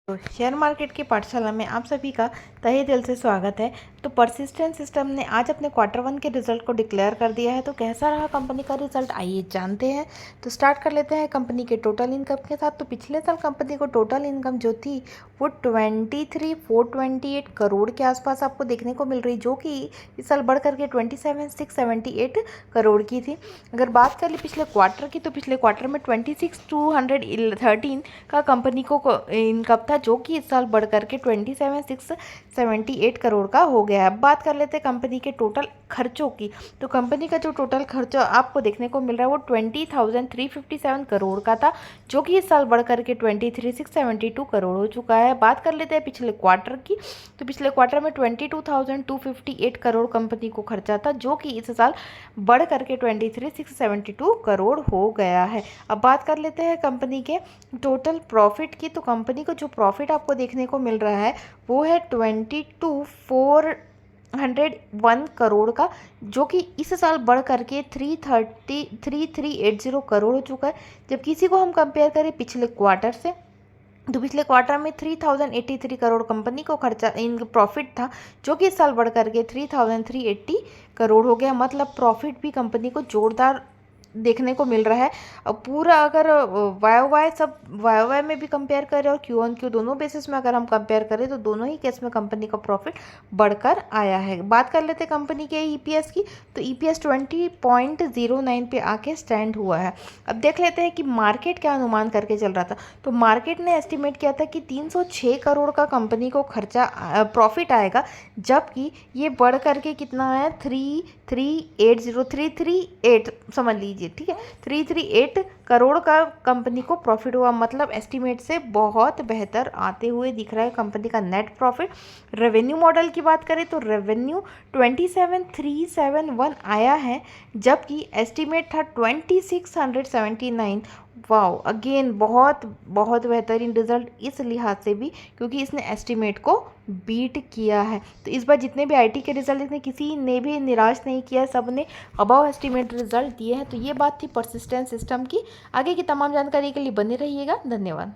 तो share market की पाठशाला में आप सभी का तहे दिल से स्वागत है। तो परसिस्टेंट सिस्टम ने आज अपने क्वार्टर 1 के रिजल्ट को डिक्लेयर कर दिया है। तो कैसा रहा कंपनी का रिजल्ट, आइए जानते हैं। तो स्टार्ट कर लेते हैं कंपनी के टोटल इनकम के साथ। तो पिछले साल कंपनी को टोटल इनकम जो थी वो 23,428 करोड़ के आसपास आपको देखने को मिल रही, जो कि इस साल बढ़ करके 27,678 करोड़ की थी। अगर बात कर ली पिछले क्वार्टर की, तो पिछले क्वार्टर में 26,213 का कंपनी को इनकम था, जो कि इस साल बढ़ करके 27,678 करोड़ का हो गया है। अब बात कर लेते हैं कंपनी के टोटल खर्चों की। तो कंपनी का जो टोटल खर्चा आपको देखने को मिल रहा है वो 20,357 करोड़ का था, जो कि इस साल बढ़ करके 23,672 करोड़ हो चुका है। बात कर लेते हैं पिछले क्वार्टर की। तो पिछले क्वार्टर में 22,258 करोड़ कंपनी को खर्चा था, जो कि इस साल बढ़ करके 23,672 करोड़ हो गया है। अब बात कर लेते हैं कंपनी के टोटल प्रॉफिट की। तो कंपनी को जो प्रॉफिट आपको देखने को मिल रहा है वो है 22,401 करोड़ का, जो कि इस साल बढ़ करके 330,380 करोड़ हो चुका है। जब किसी को हम कंपेयर करें पिछले क्वार्टर से, तो पिछले क्वार्टर में 3,083 करोड़ कंपनी को खर्चा इन प्रॉफिट था, जो कि इस साल बढ़ करके 3,380 करोड़ हो गया। मतलब प्रॉफिट भी कंपनी को जोरदार देखने को मिल रहा है। अब पूरा अगर वाई वाई में भी कंपेयर करें और क्यू ऑन क्यू दोनों बेसिस में अगर हम कंपेयर करें, तो दोनों ही केस में कंपनी का प्रॉफिट बढ़कर आया है। बात कर लेते हैं कंपनी के ईपीएस की। तो ईपीएस 20.09 पे आके स्टैंड हुआ है। अब देख लेते हैं कि मार्केट क्या अनुमान करके चल रहा था। तो मार्केट ने एस्टिमेट किया था कि 306 करोड़ का कंपनी को खर्चा प्रॉफिट आएगा, जबकि ये बढ़ करके कितना है 338 समझ लीजिए, ठीक है, 338 करोड़ का कंपनी को प्रॉफिट हुआ। मतलब एस्टीमेट से बहुत बेहतर आते हुए दिख रहा है कंपनी का नेट प्रॉफिट। रेवेन्यू मॉडल की बात करें तो रेवेन्यू 27,371 आया है, जबकि एस्टीमेट था 2679। वाओ, अगेन बहुत बहुत बेहतरीन रिजल्ट इस लिहाज से भी क्योंकि इसने एस्टीमेट को बीट किया है। तो इस बार जितने भी आईटी के रिजल्ट इसने किसी ने भी निराश नहीं किया, सब ने अबव एस्टीमेट रिजल्ट दिए हैं। तो ये बात थी परसिस्टेंट सिस्टम की। आगे की तमाम जानकारी के लिए बने रहिएगा। धन्यवाद।